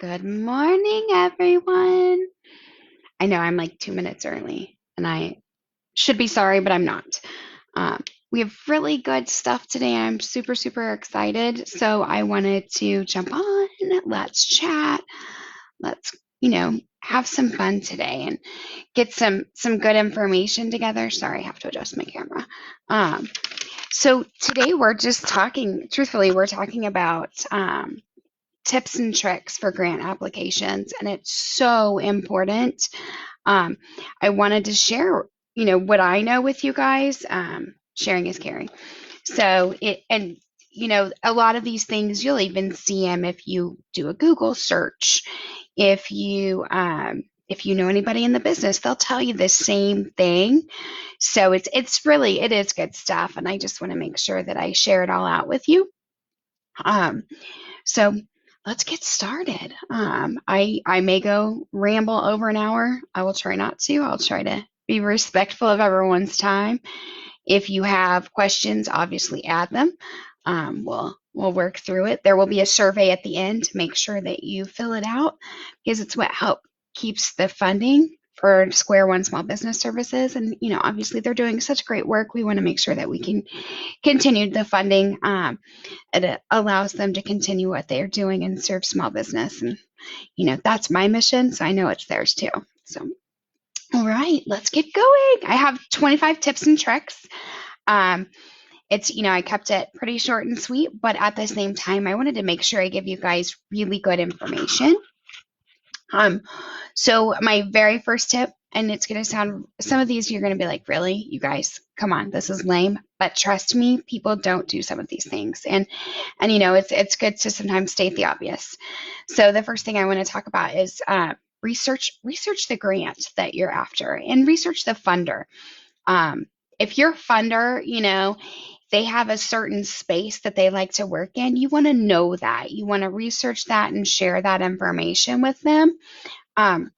Good morning, everyone. I know I'm like 2 minutes early, and I should be sorry, but I'm not. Um, we have really good stuff today. I'm super, super excited. So I wanted to jump on. Let's chat. Let's, have some fun today and get some good information together. Sorry, I have to adjust my camera. Um, so today we're just talking. Truthfully, we're talking about tips and tricks for grant applications, and it's so important. Um, I wanted to share, what I know with you guys. Sharing is caring. So a lot of these things you'll even see them if you do a Google search. If you know anybody in the business, they'll tell you the same thing. So it is good stuff, and I just want to make sure that I share it all out with you. So let's get started. I may go ramble over an hour. I will try not to. I'll try to be respectful of everyone's time. If you have questions, obviously add them. We'll work through it. There will be a survey at the end to make sure that you fill it out because it's what help keeps the funding for Square One Small Business Services. And obviously they're doing such great work. We want to make sure that we can continue the funding. It allows them to continue what they're doing and serve small business. And, that's my mission. So I know it's theirs too. So, all right, let's get going. I have 25 tips and tricks. I kept it pretty short and sweet, but at the same time, I wanted to make sure I give you guys really good information. So my very first tip, and it's going to sound, some of these you're going to be like, really, you guys, come on, this is lame. But trust me, people don't do some of these things. And it's good to sometimes state the obvious. So the first thing I want to talk about is research the grant that you're after and research the funder. If your funder, they have a certain space that they like to work in, you want to know that. You want to research that and share that information with them. Um,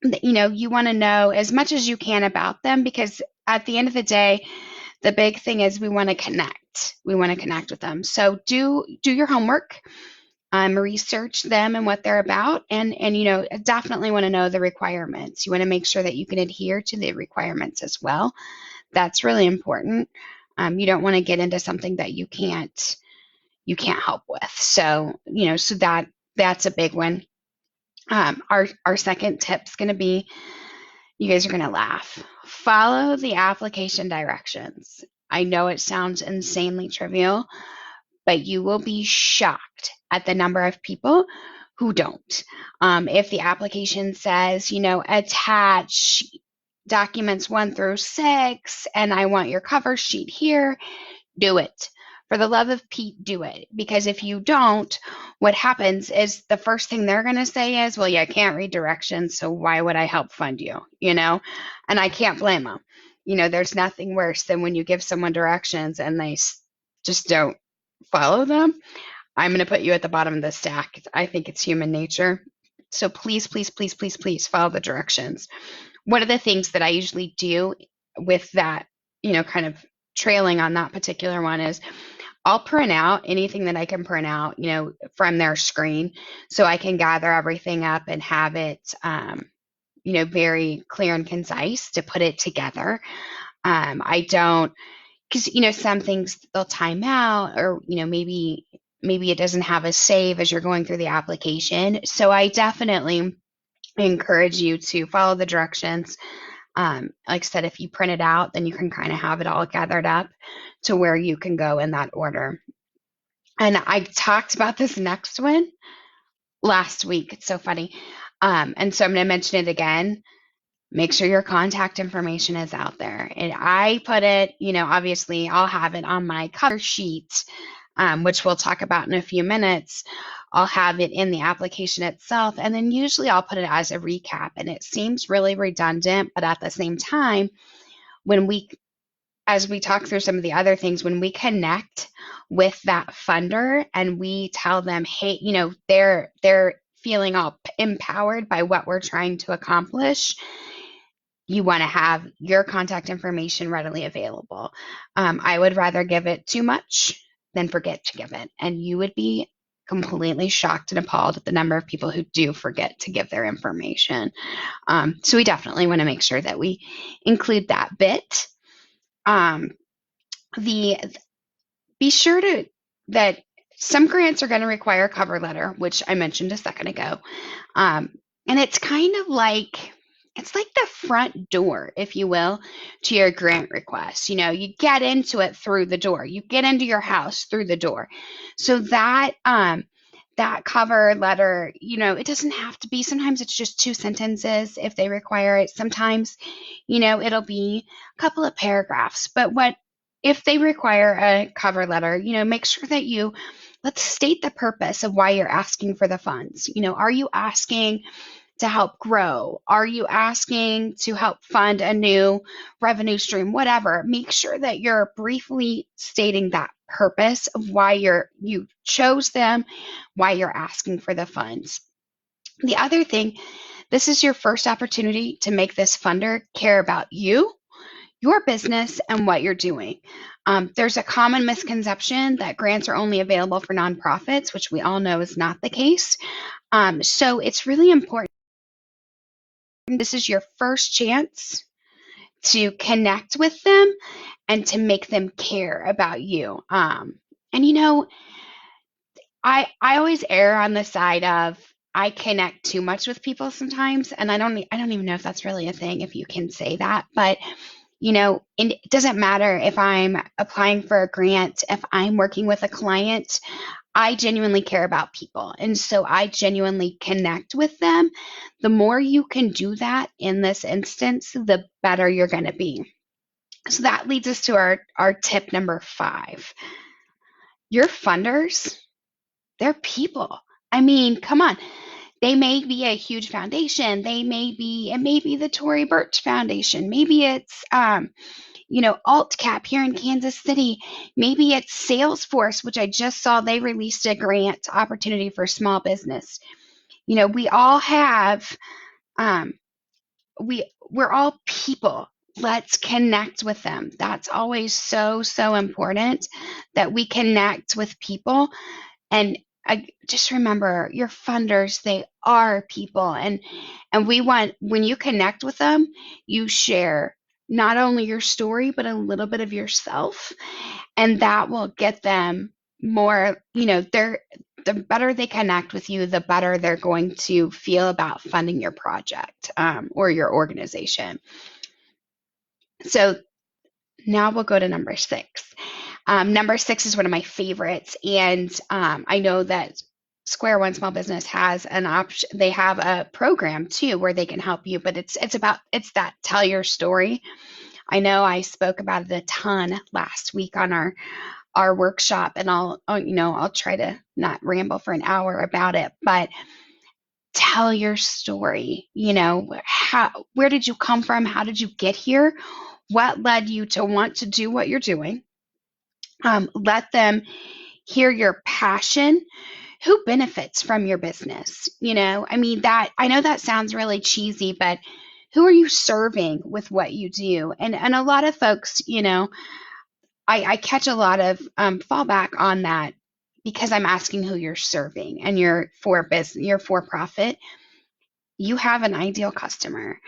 you want to know as much as you can about them because at the end of the day, the big thing is we want to connect. We want to connect with them. So do your homework, research them and what they're about, and definitely want to know the requirements. You want to make sure that you can adhere to the requirements as well. That's really important. You don't want to get into something that you can't help with. So that's a big one. Our second tip is going to be, you guys are going to laugh. Follow the application directions. I know it sounds insanely trivial, but you will be shocked at the number of people who don't. If the application says, attach documents 1 through 6, and I want your cover sheet here, do it. For the love of Pete, do it. Because if you don't, what happens is the first thing they're going to say is, well, yeah, I can't read directions, so why would I help fund you? And I can't blame them. There's nothing worse than when you give someone directions and they just don't follow them. I'm going to put you at the bottom of the stack. I think it's human nature. So please, please, please, please, please follow the directions. One of the things that I usually do with that, kind of trailing on that particular one is I'll print out anything that I can print out, from their screen so I can gather everything up and have it, very clear and concise to put it together. I don't, because, some things they'll time out or, maybe it doesn't have a save as you're going through the application. So I definitely encourage you to follow the directions. Like I said, if you print it out, then you can kind of have it all gathered up to where you can go in that order. And I talked about this next one last week. It's so funny. And so I'm going to mention it again. Make sure your contact information is out there. And I put it, obviously I'll have it on my cover sheet, which we'll talk about in a few minutes. I'll have it in the application itself. And then usually I'll put it as a recap. And it seems really redundant, but at the same time, as we talk through some of the other things, when we connect with that funder and we tell them, hey, they're feeling all empowered by what we're trying to accomplish, you want to have your contact information readily available. I would rather give it too much than forget to give it. And you would be completely shocked and appalled at the number of people who do forget to give their information. So we definitely want to make sure that we include that bit. Um, the Be sure to that some grants are going to require a cover letter, which I mentioned a second ago. And it's kind of like it's like the front door, if you will, to your grant request. You get into it through the door. You get into your house through the door. So that cover letter, it doesn't have to be. Sometimes it's just 2 sentences if they require it. Sometimes, it'll be a couple of paragraphs. But if they require a cover letter, make sure that let's state the purpose of why you're asking for the funds. Are you asking to help grow? Are you asking to help fund a new revenue stream? Whatever. Make sure that you're briefly stating that purpose of why you chose them, why you're asking for the funds. The other thing, this is your first opportunity to make this funder care about you, your business, and what you're doing. There's a common misconception that grants are only available for nonprofits, which we all know is not the case. So it's really important. This is your first chance to connect with them and to make them care about you. And I always err on the side of I connect too much with people sometimes, and I don't even know if that's really a thing, if you can say that, but and it doesn't matter if I'm applying for a grant, if I'm working with a client, I genuinely care about people. And so I genuinely connect with them. The more you can do that in this instance, the better you're going to be. So that leads us to our tip number 5. Your funders, they're people. I mean, come on. They may be a huge foundation. It may be the Tory Burch Foundation. Maybe it's AltCap here in Kansas City. Maybe it's Salesforce, which I just saw they released a grant opportunity for small business. We all have, we're all people. Let's connect with them. That's always so, so important that we connect with people. And just remember, your funders, they are people. And we want, when you connect with them, you share not only your story, but a little bit of yourself. And that will get them more, the better they connect with you, the better they're going to feel about funding your project or your organization. So now we'll go to number 6. Number 6 is one of my favorites. And I know that Square One Small Business has an option. They have a program too where they can help you, but it's that tell your story. I know I spoke about it a ton last week on our workshop, and I'll try to not ramble for an hour about it, but tell your story. Where did you come from? How did you get here? What led you to want to do what you're doing? Let them hear your passion. Who benefits from your business? I know that sounds really cheesy, but who are you serving with what you do? And a lot of folks, I catch a lot of fallback on that because I'm asking who you're serving, and you're for profit. You have an ideal customer.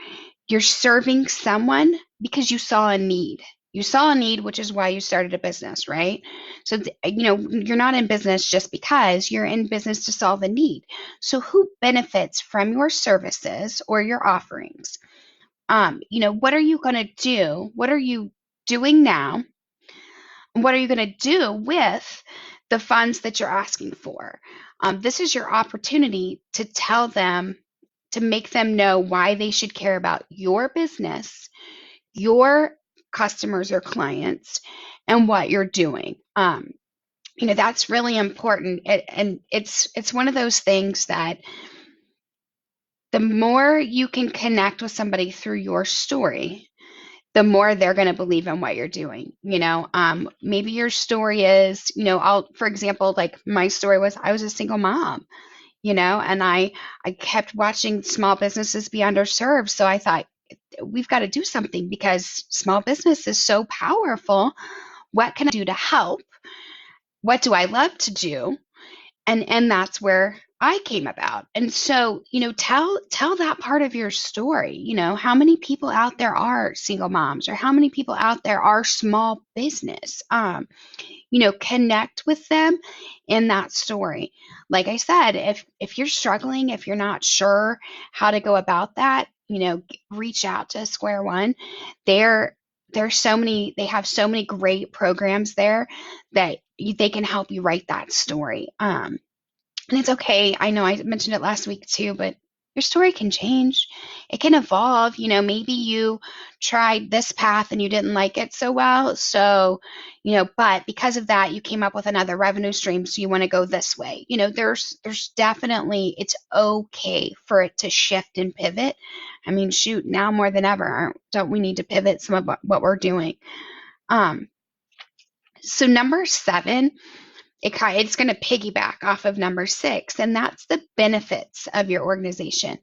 You're serving someone because you saw a need. You saw a need, which is why you started a business, right? So, you're not in business just because. You're in business to solve a need. So who benefits from your services or your offerings? What are you going to do? What are you doing now? What are you going to do with the funds that you're asking for? This is your opportunity to tell them, to make them know why they should care about your business, your customers or clients, and what you're doing. That's really important. And it's one of those things that the more you can connect with somebody through your story, the more they're going to believe in what you're doing. Maybe your story is, for example, like my story was, I was a single mom, and I kept watching small businesses be underserved. So I thought, we've got to do something because small business is so powerful. What can I do to help? What do I love to do? And that's where I came about. And so, tell that part of your story. How many people out there are single moms, or how many people out there are small business? Connect with them in that story. Like I said, if you're struggling, if you're not sure how to go about that, reach out to Square One. They're there's so many they have so many great programs there that they can help you write that story. And it's okay. I know I mentioned it last week too, but your story can change. It can evolve. Maybe you tried this path and you didn't like it so well. So, but because of that, you came up with another revenue stream. So you want to go this way. There's definitely, it's okay for it to shift and pivot. I mean, shoot, now more than ever, don't we need to pivot some of what we're doing? So number 7, it's going to piggyback off of number 6, and that's the benefits of your organization.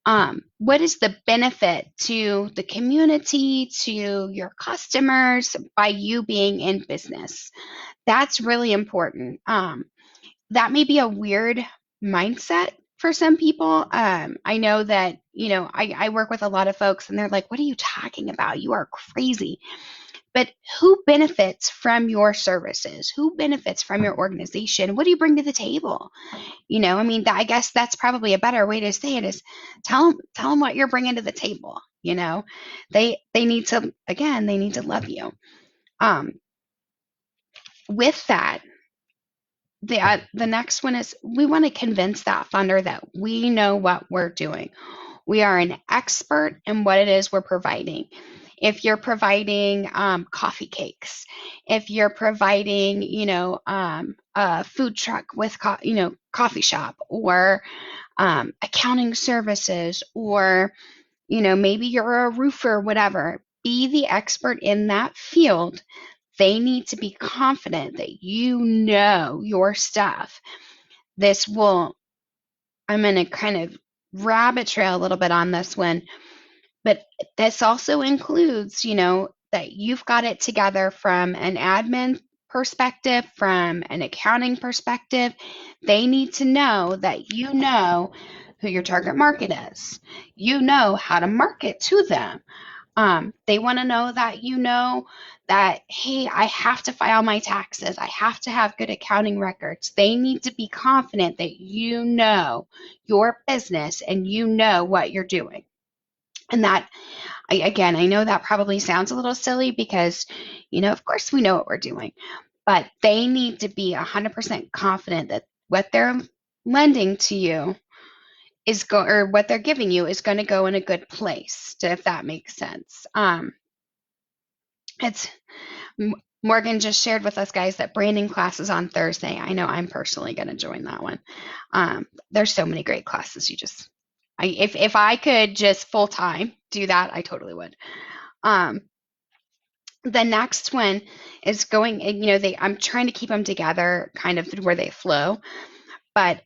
What is the benefit to the community, to your customers, by you being in business? That's really important. That may be a weird mindset for some people. I know that, I work with a lot of folks and they're like, what are you talking about? You are crazy. But who benefits from your services? Who benefits from your organization? What do you bring to the table? I mean, I guess that's probably a better way to say it is tell them what you're bringing to the table. They need to, again, they need to love you. With that, the next one is we want to convince that funder that we know what we're doing. We are an expert in what it is we're providing. If you're providing coffee cakes, if you're providing, a food truck with, coffee shop, or accounting services, or, maybe you're a roofer, whatever, be the expert in that field. They need to be confident that you know your stuff. I'm going to kind of rabbit trail a little bit on this one, but this also includes, that you've got it together from an admin perspective, from an accounting perspective. They need to know that you know who your target market is. You know how to market to them. They want to know that that, hey, I have to file my taxes. I have to have good accounting records. They need to be confident that you know your business and you know what you're doing. And that, I know that probably sounds a little silly because, of course we know what we're doing, but they need to be 100% confident that what they're lending to you or what they're giving you is going to go in a good place, if that makes sense. It's Morgan just shared with us, guys, that branding class is on Thursday. I know I'm personally going to join that one. There's so many great classes. If I could just full time do that, I totally would. The next one is going, I'm trying to keep them together kind of where they flow, but,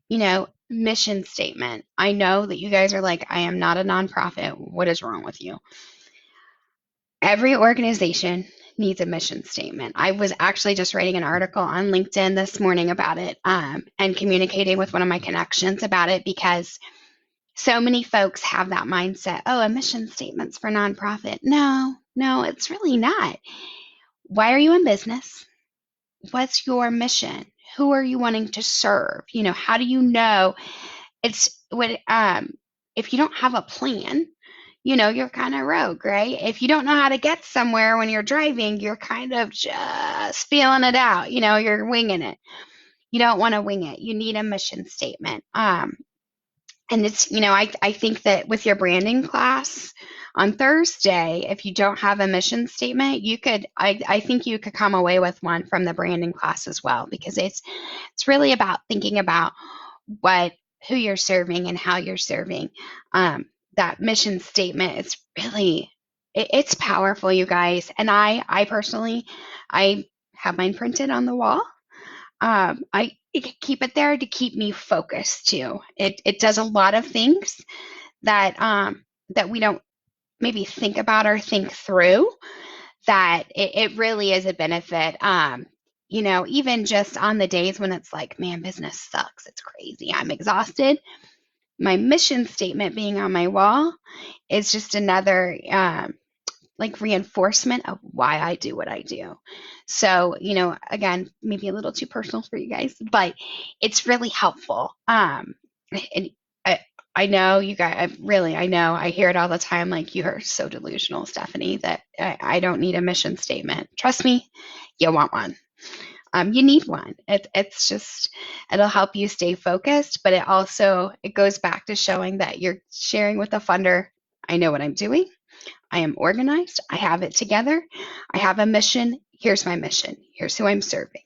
mission statement. I know that you guys are like, I am not a nonprofit. What is wrong with you? Every organization needs a mission statement. I was actually just writing an article on LinkedIn this morning about it, and communicating with one of my connections about it, because so many folks have that mindset. Oh, a mission statement's for nonprofit. No, it's really not. Why are you in business? What's your mission? Who are you wanting to serve? How do you know? It's what, if you don't have a plan, you're kind of rogue, right? If you don't know how to get somewhere when you're driving, you're kind of just feeling it out. You're winging it. You don't want to wing it. You need a mission statement. And it's, I think that with your branding class on Thursday, if you don't have a mission statement, I think you could come away with one from the branding class as well, because it's really about thinking about who you're serving and how you're serving. That mission statement is really, it's powerful, you guys. And I personally, I have mine printed on the wall. I keep it there to keep me focused too. It does a lot of things that that we don't maybe think about or think through, that it really is a benefit. even just on the days when it's like, man, business sucks, it's crazy, I'm exhausted, my mission statement being on my wall is just another like reinforcement of why I do what I do. So, again, maybe a little too personal for you guys, but it's really helpful. And I know you guys, I know I hear it all the time. Like, you are so delusional, Stephanie, that I don't need a mission statement. Trust me, you want one. You need one. It's just, it'll help you stay focused, but it goes back to showing that you're sharing with the funder. I know what I'm doing. I am organized. I have it together. I have a mission. Here's my mission. Here's who I'm serving.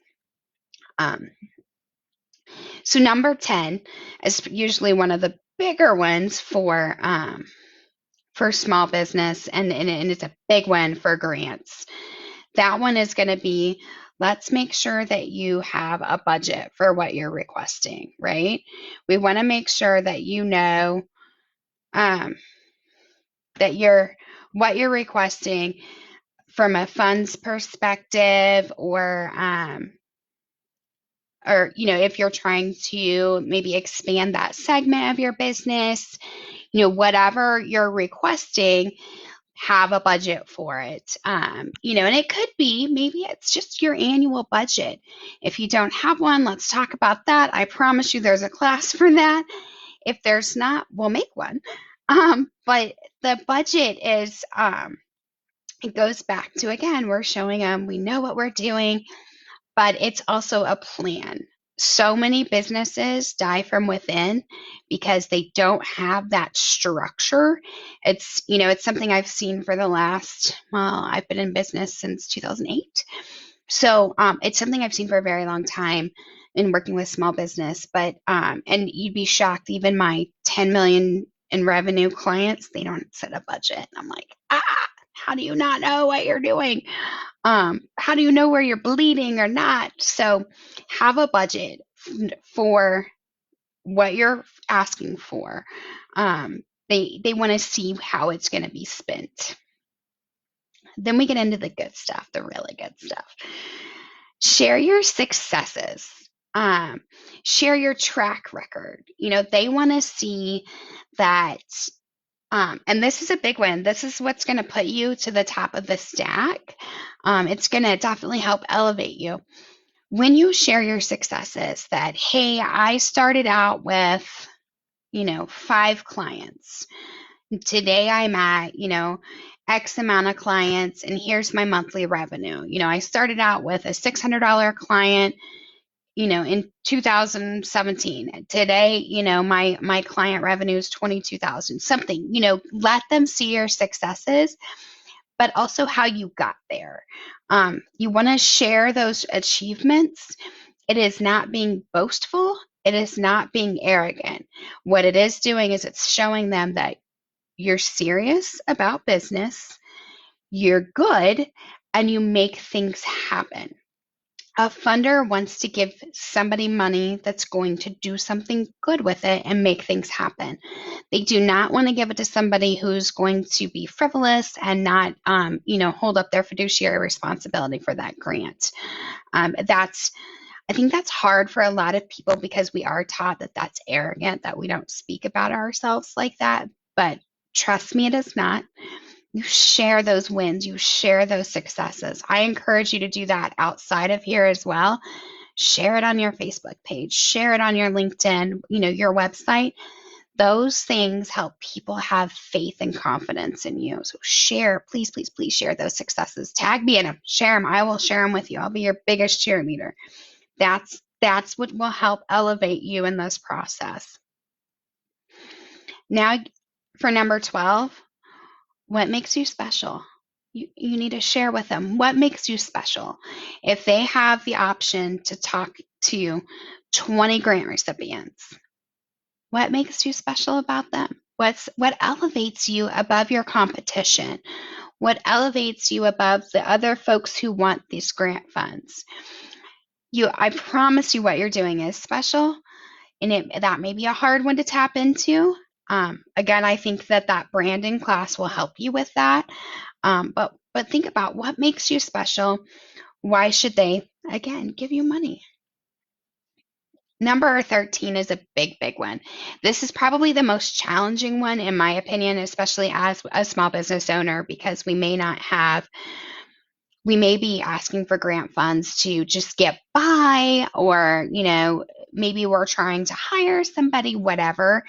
So number 10 is usually one of the bigger ones for small business, and it's a big one for grants. That one is going to be, let's make sure that you have a budget for what you're requesting, right? We want to make sure that you know that what you're requesting from a funds perspective, or if you're trying to maybe expand that segment of your business, whatever you're requesting, have a budget for it. And it could be, maybe it's just your annual budget. If you don't have one, let's talk about that. I promise you there's a class for that. If there's not, we'll make one. But the budget is, it goes back to, again, we're showing them we know what we're doing, but it's also a plan. So many businesses die from within because they don't have that structure. It's something I've seen for the last, I've been in business since 2008. So it's something I've seen for a very long time in working with small business. But and you'd be shocked, even my 10 million in revenue clients, they don't set a budget. I'm like, how do you not know what you're doing? How do you know where you're bleeding or not? So have a budget for what you're asking for. They want to see how it's going to be spent. Then we get into the good stuff, the really good stuff. Share your successes. Share your track record. They want to see that. And this is a big one. This is what's going to put you to the top of the stack. It's going to definitely help elevate you. When you share your successes, that, hey, I started out with, 5 clients. Today I'm at, X amount of clients, and here's my monthly revenue. I started out with a $600 client, in 2017. Today, my client revenue is 22,000, something. Let them see your successes, but also how you got there. You want to share those achievements. It is not being boastful. It is not being arrogant. What it is doing is it's showing them that you're serious about business, you're good, and you make things happen. A funder wants to give somebody money that's going to do something good with it and make things happen. They do not want to give it to somebody who's going to be frivolous and not, hold up their fiduciary responsibility for that grant. I think that's hard for a lot of people because we are taught that that's arrogant, that we don't speak about ourselves like that. But trust me, it is not. You share those wins, you share those successes. I encourage you to do that outside of here as well. Share it on your Facebook page, share it on your LinkedIn, your website. Those things help people have faith and confidence in you. So share, please, please, please share those successes. Tag me in them, share them. I will share them with you. I'll be your biggest cheerleader. That's what will help elevate you in this process. Now, for number 12, what makes you special? You need to share with them what makes you special. If they have the option to talk to 20 grant recipients, what makes you special about them? What elevates you above your competition? What elevates you above the other folks who want these grant funds? I promise you what you're doing is special, and that may be a hard one to tap into. Again, I think that branding class will help you with that. But think about what makes you special. Why should they, again, give you money? Number 13 is a big, big one. This is probably the most challenging one, in my opinion, especially as a small business owner, because we may be asking for grant funds to just get by, or, maybe we're trying to hire somebody, whatever.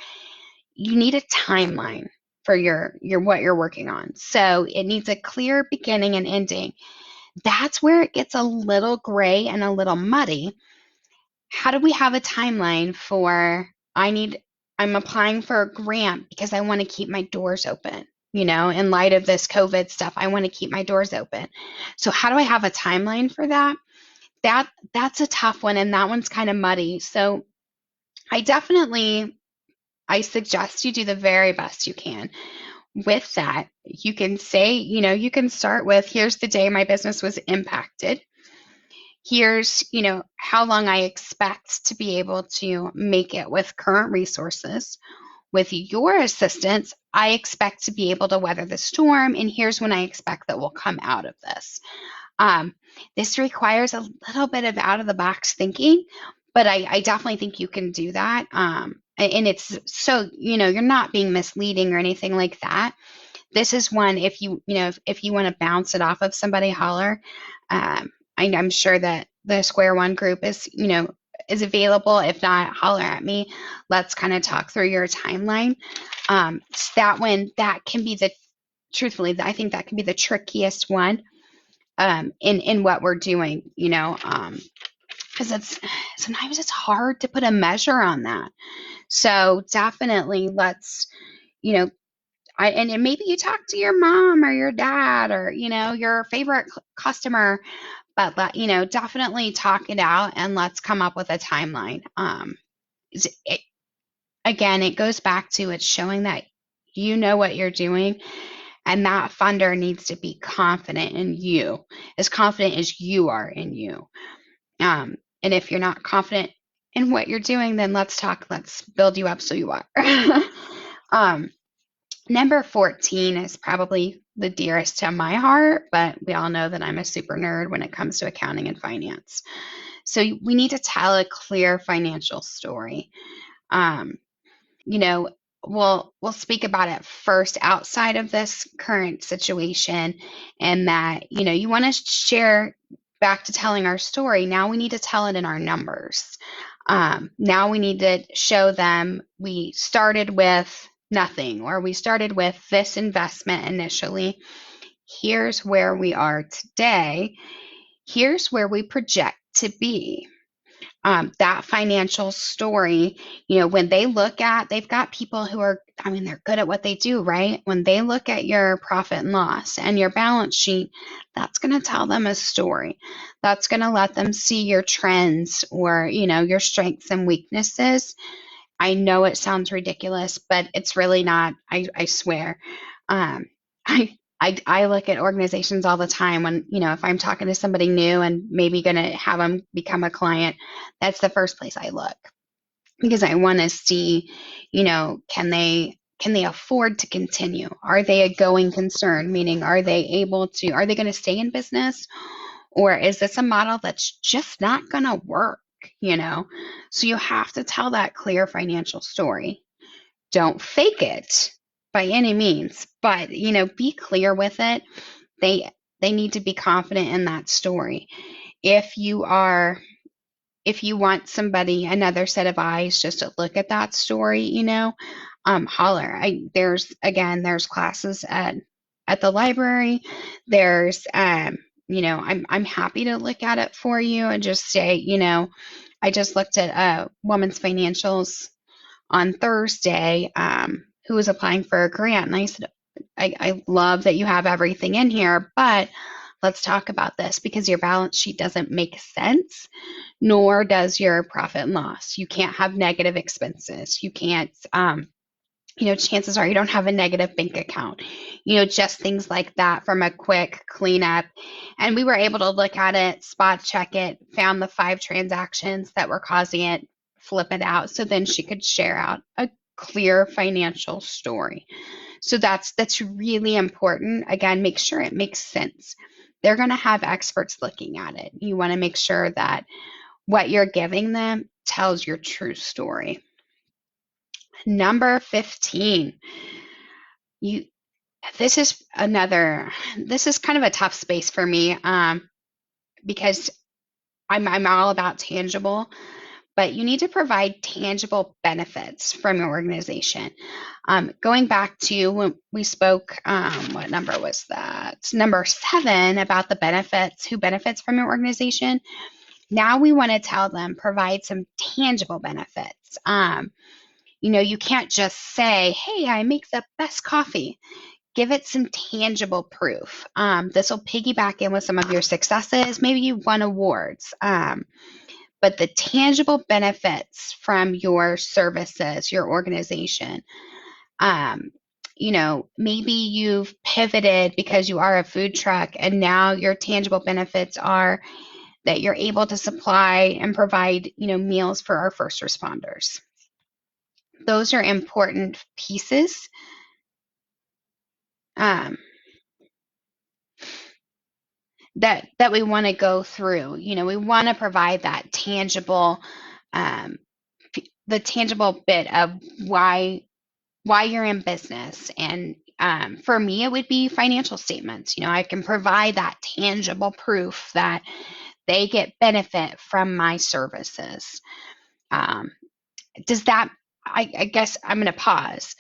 You need a timeline for your what you're working on. So it needs a clear beginning and ending. That's where it gets a little gray and a little muddy. How do we have a timeline for I'm applying for a grant because I want to keep my doors open? In light of this COVID stuff, I want to keep my doors open. So how do I have a timeline for that? That's a tough one, and that one's kind of muddy. So I definitely I suggest you do the very best you can. With that, you can say, you can start with, here's the day my business was impacted. Here's, how long I expect to be able to make it with current resources. With your assistance, I expect to be able to weather the storm, and here's when I expect that we'll come out of this. Um, this requires a little bit of out of the box thinking, but I definitely think you can do that. And it's so, you're not being misleading or anything like that. This is one, if if you want to bounce it off of somebody, holler. I'm sure that the Square One group is available. If not, holler at me. Let's kind of talk through your timeline. That one, that can be truthfully, I think that can be the trickiest one in what we're doing, because sometimes it's hard to put a measure on that. So definitely let's, you know, and maybe you talk to your mom or your dad or, your favorite customer, but definitely talk it out and let's come up with a timeline. It, Again, it goes back to it's showing that you know what you're doing, and that funder needs to be confident in you, as confident as you are in you. And if you're not confident in what you're doing, then let's build you up so you are. um, Number 14 is probably the dearest to my heart, but we all know that I'm a super nerd when it comes to accounting and finance. So we need to tell a clear financial story. Um, you know, we'll speak about it first outside of this current situation, and that, you want to share back to telling our story. Now we need to tell it in our numbers. Now we need to show them we started with nothing, or we started with this investment initially. Here's where we are today. Here's where we project to be. That financial story, when they've got people who are, they're good at what they do, right? When they look at your profit and loss and your balance sheet, that's going to tell them a story. That's going to let them see your trends, or, your strengths and weaknesses. I know it sounds ridiculous, but it's really not. I swear. Um, I look at organizations all the time when, if I'm talking to somebody new and maybe going to have them become a client, that's the first place I look, because I want to see, can they afford to continue? Are they a going concern? Meaning, are they going to stay in business, or is this a model that's just not going to work? So you have to tell that clear financial story. Don't fake it by any means, but be clear with it. They need to be confident in that story. If you want another set of eyes just to look at that story, holler. There's classes at the library. There's I'm happy to look at it for you and just say, I just looked at Woman's Financials on Thursday, who was applying for a grant. And I said, I love that you have everything in here, but let's talk about this, because your balance sheet doesn't make sense, nor does your profit and loss. You can't have negative expenses. You can't, chances are you don't have a negative bank account, just things like that from a quick cleanup. And we were able to look at it, spot check it, found the 5 transactions that were causing it, flip it out. So then she could share out a clear financial story. So that's really important. Again, make sure it makes sense. they're going to have experts looking at it. You want to make sure that what you're giving them tells your true story. Number 15, you this is kind of a tough space for me, because I'm all about tangible, but you need to provide tangible benefits from your organization. Going back to when we spoke, what number was that? Number 7, about the benefits, who benefits from your organization. Now we want to tell them, provide some tangible benefits. You can't just say, hey, I make the best coffee. Give it some tangible proof. This will piggyback in with some of your successes. Maybe you won awards. But the tangible benefits from your services, your organization. Maybe you've pivoted because you are a food truck, and now your tangible benefits are that you're able to supply and provide, meals for our first responders. Those are important pieces. That we want to go through. We want to provide that tangible, the tangible bit of why you're in business. And for me, it would be financial statements. I can provide that tangible proof that they get benefit from my services. Does that, I guess I'm going to pause.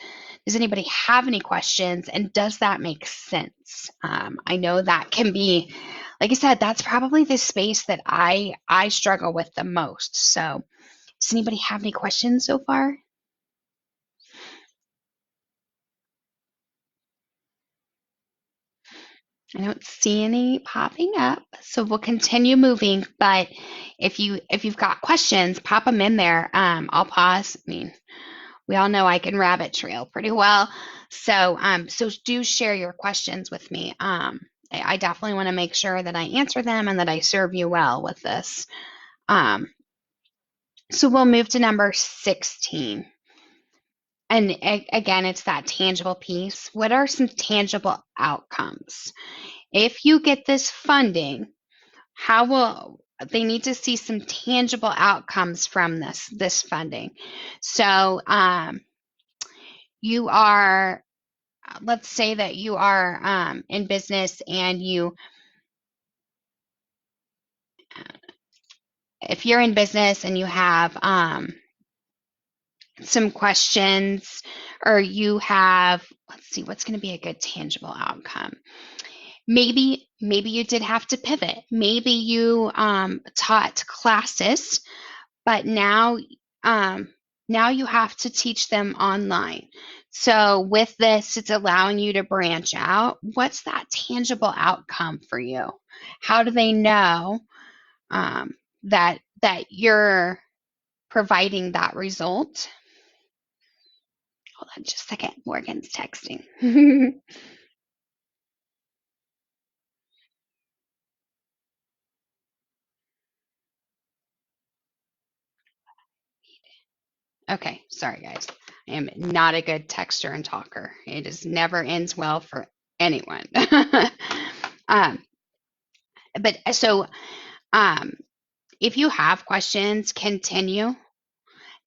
Does anybody have any questions? And does that make sense? I know that can be, like I said, that's probably the space that I struggle with the most. So does anybody have any questions so far? I don't see any popping up, so we'll continue moving. But if you've got questions, pop them in there. I'll pause. I mean, we all know I can rabbit trail pretty well, so do share your questions with me. I definitely want to make sure that I answer them and that I serve you well with this. So we'll move to number 16. And again, it's that tangible piece. What are some tangible outcomes? If you get this funding, they need to see some tangible outcomes from this funding. So you are, let's say that you are in business, and if you're in business and you have some questions, or you have, let's see, what's going to be a good tangible outcome? Maybe you did have to pivot. Maybe you taught classes, but now you have to teach them online. So with this, it's allowing you to branch out. What's that tangible outcome for you? How do they know that you're providing that result? Hold on just a second. Morgan's texting. Okay, sorry guys. I am not a good texter and talker. It just never ends well for anyone. But so if you have questions, continue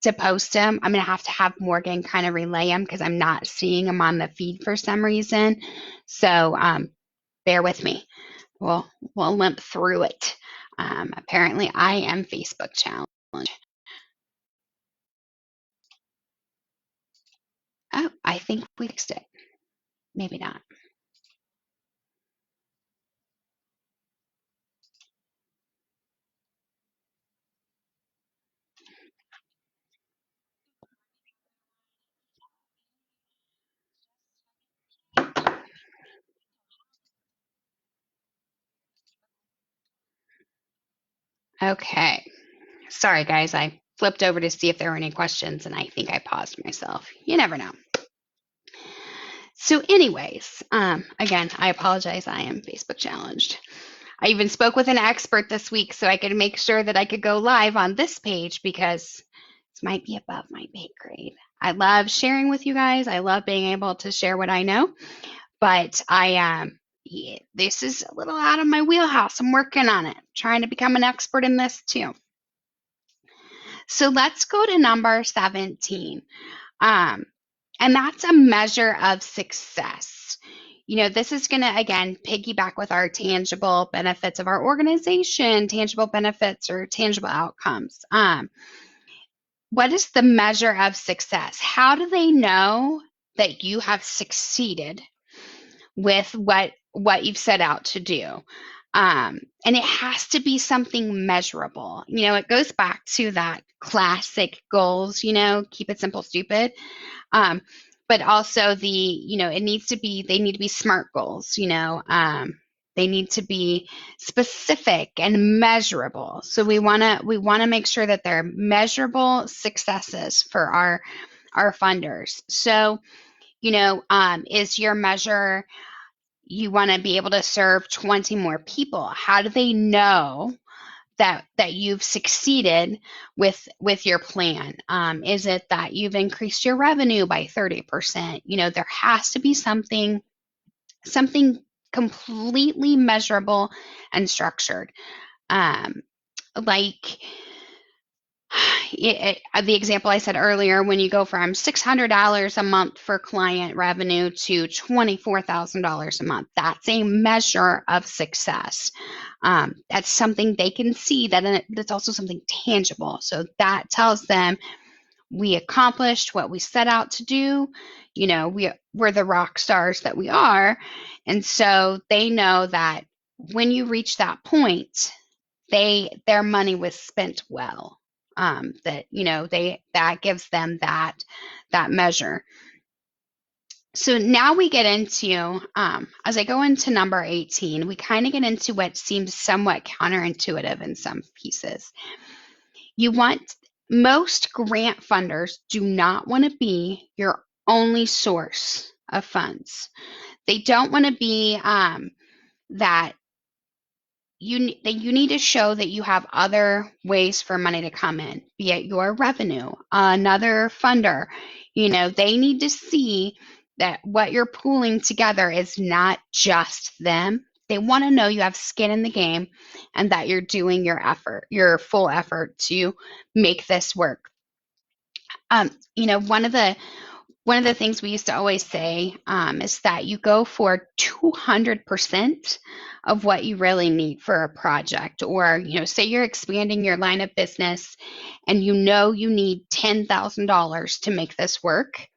to post them. I'm going to have Morgan kind of relay them because I'm not seeing them on the feed for some reason. So bear with me. We'll limp through it. Apparently, I am Facebook challenged. Oh, I think we fixed it. Maybe not. Okay. Sorry, guys. I flipped over to see if there were any questions, and I think I paused myself. You never know. So anyways, again, I apologize. I am Facebook challenged. I even spoke with an expert this week so I could make sure that I could go live on this page because this might be above my pay grade. I love sharing with you guys. I love being able to share what I know, but yeah, this is a little out of my wheelhouse. I'm working on it, trying to become an expert in this too. So let's go to number 17. Um, and that's a measure of success. This is going to, again, piggyback with our tangible benefits of our organization, tangible benefits or tangible outcomes. What is the measure of success? How do they know that you have succeeded with what you've set out to do? And it has to be something measurable. It goes back to that classic goals, keep it simple, stupid. But also they need to be smart goals, they need to be specific and measurable. So we want to make sure that they're measurable successes for our funders. So, is your measure, you want to be able to serve 20 more people? How do they know that you've succeeded with your plan? Is it that you've increased your revenue by 30%? There has to be something completely measurable and structured. Like the example I said earlier, when you go from $600 a month for client revenue to $24,000 a month, that's a measure of success. That's something they can see, that's also something tangible. So that tells them we accomplished what we set out to do. We're the rock stars that we are. And so they know that when you reach that point, their money was spent well. That gives them that measure. So now we get into, as I go into number 18, we kind of get into what seems somewhat counterintuitive in some pieces. Most grant funders do not want to be your only source of funds. They don't want to be that you need to show that you have other ways for money to come in, be it your revenue, another funder. They need to see that what you're pooling together is not just them. They want to know you have skin in the game and that you're doing your full effort to make this work. One of the things we used to always say is that you go for 200% of what you really need for a project. Or, say you're expanding your line of business and you need $10,000 to make this work.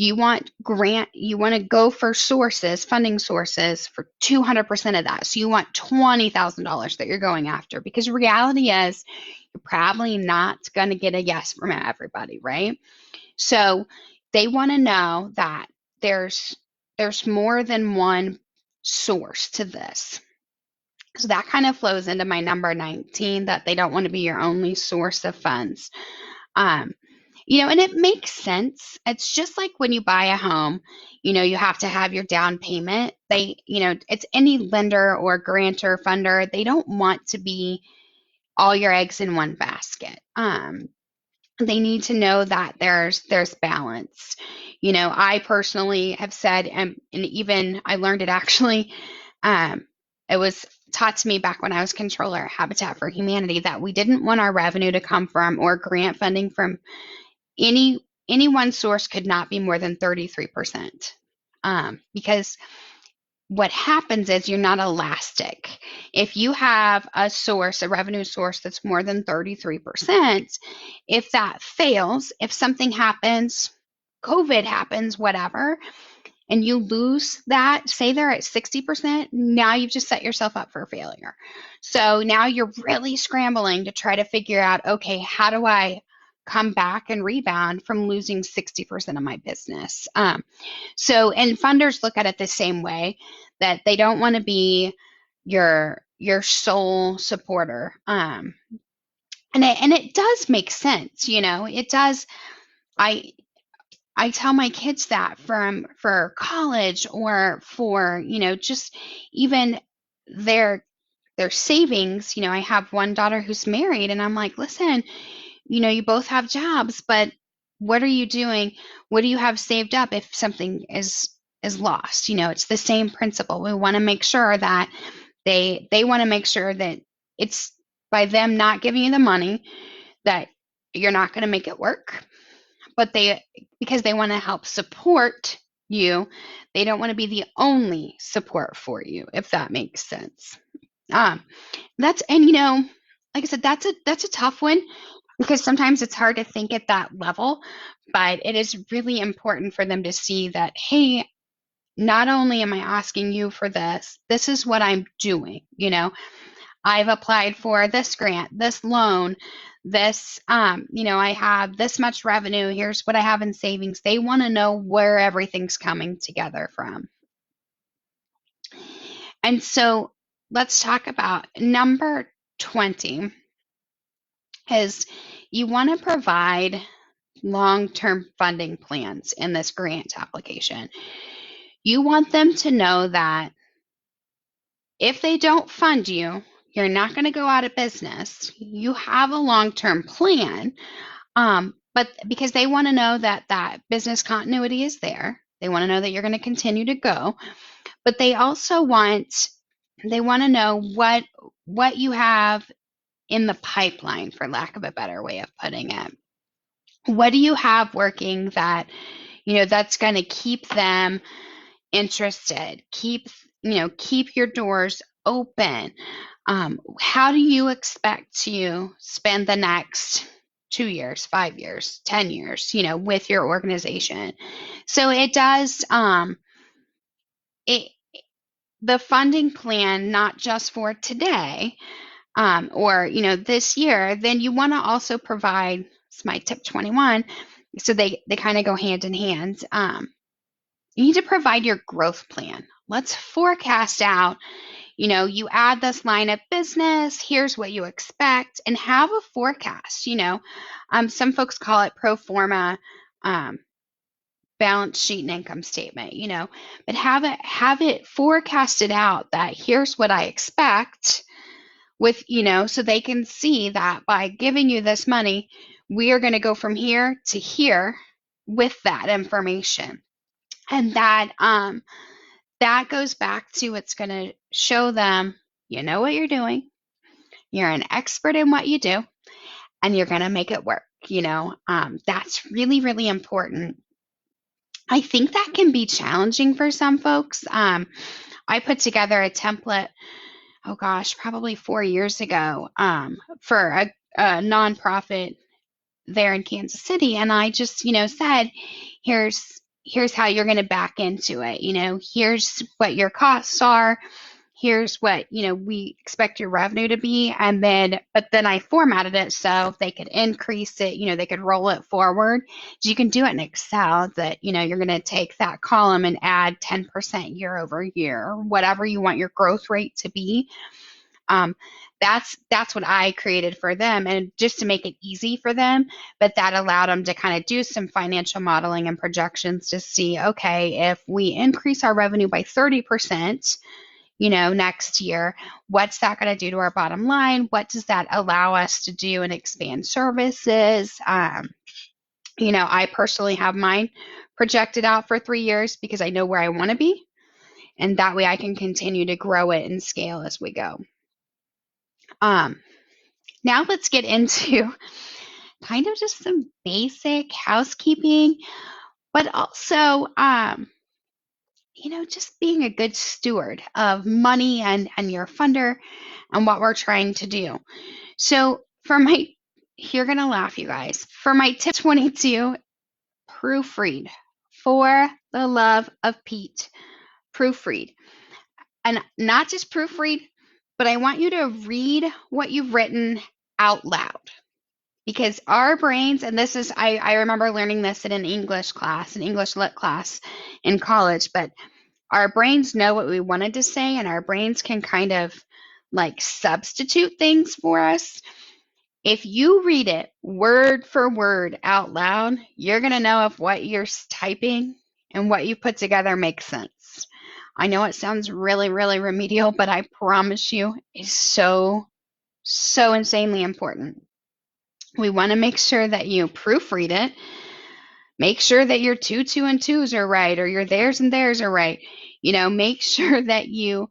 You want to go for funding sources for 200% of that. So you want $20,000 that you're going after, because reality is you're probably not going to get a yes from everybody, right? So they want to know that there's more than one source to this. So that kind of flows into my number 19, that they don't want to be your only source of funds. And it makes sense. It's just like when you buy a home, you have to have your down payment. It's any lender or grantor funder. They don't want to be all your eggs in one basket. They need to know that there's balance. I personally have said, and even I learned it actually, it was taught to me back when I was controller at Habitat for Humanity, that we didn't want our revenue to come from, or grant funding from, any one source could not be more than 33%. Because what happens is you're not elastic. If you have a revenue source that's more than 33%, if that fails, if something happens, COVID happens, whatever, and you lose that, say they're at 60%, now you've just set yourself up for failure. So now you're really scrambling to try to figure out, okay, how do I come back and rebound from losing 60% of my business? And funders look at it the same way, that they don't want to be your sole supporter. And it does make sense, it does. I tell my kids that for college, or for, just even their savings. I have one daughter who's married, and I'm like, listen, you both have jobs, but what are you doing? What do you have saved up if something is is lost. It's the same principle. We want to make sure that they want to make sure that it's by them not giving you the money that you're not going to make it work, but because they want to help support you, they don't want to be the only support for you, if that makes sense. Um, that's and like I said, that's a tough one because sometimes it's hard to think at that level, but it is really important for them to see that, hey, not only am I asking you for this is what I'm doing. I've applied for this grant, this loan, this, I have this much revenue. Here's what I have in savings. They want to know where everything's coming together from. And so let's talk about number 20 is you want to provide long-term funding plans in this grant application. You want them to know that if they don't fund you, you're not going to go out of business. You have a long-term plan, but because they want to know that that business continuity is there. They want to know that you're going to continue to go, but they also want to know what you have in the pipeline, for lack of a better way of putting it. What do you have working that that's going to keep them interested, keep your doors open? How do you expect to spend the next 2 years, 5 years, 10 years, with your organization? So it does, the funding plan, not just for today, or, this year, then you want to also provide, it's my tip 21, so they kind of go hand in hand. You need to provide your growth plan. Let's forecast out, you add this line of business, here's what you expect, and have a forecast. Some folks call it pro forma balance sheet and income statement, but have it forecasted out that here's what I expect with, so they can see that by giving you this money, we are going to go from here to here with that information. And that goes back to, it's going to show them, you know what you're doing, you're an expert in what you do, and you're going to make it work. That's really, really important. I think that can be challenging for some folks. I put together a template, oh gosh, probably 4 years ago, for a nonprofit there in Kansas City. And I just, said, here's how you're going to back into it. Here's what your costs are. Here's what, we expect your revenue to be. But then I formatted it so they could increase it, they could roll it forward. So you can do it in Excel that, you're going to take that column and add 10% year over year, or whatever you want your growth rate to be. That's what I created for them, and just to make it easy for them, but that allowed them to kind of do some financial modeling and projections to see, okay, if we increase our revenue by 30%, next year, what's that going to do to our bottom line? What does that allow us to do and expand services? I personally have mine projected out for 3 years because I know where I want to be, and that way I can continue to grow it and scale as we go. Now let's get into kind of just some basic housekeeping, but also, just being a good steward of money and your funder and what we're trying to do. So you're going to laugh, you guys. For my tip 22, proofread. For the love of Pete, proofread. And not just proofread, but I want you to read what you've written out loud. Because our brains, and this is, I remember learning this in an English class, an English lit class in college, but our brains know what we wanted to say, and our brains can kind of like substitute things for us. If you read it word for word out loud, you're going to know if what you're typing and what you put together makes sense. I know it sounds really, really remedial, but I promise you it's so, so insanely important. We want to make sure that you proofread it, Make sure that your two and twos are right, or your theirs and theirs are right. Make sure that you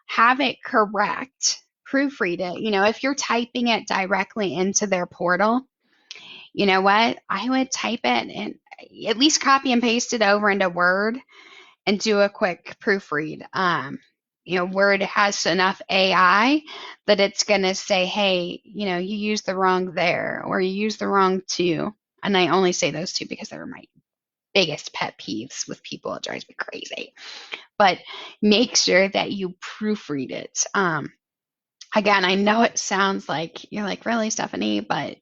have it correct. Proofread it. If you're typing it directly into their portal, you know what? I would type it and at least copy and paste it over into Word and do a quick proofread. Word has enough AI that it's going to say, hey, you used the wrong there, or you used the wrong two. And I only say those two because they're my biggest pet peeves with people. It drives me crazy. But make sure that you proofread it. Again, I know it sounds like you're like, really, Stephanie? But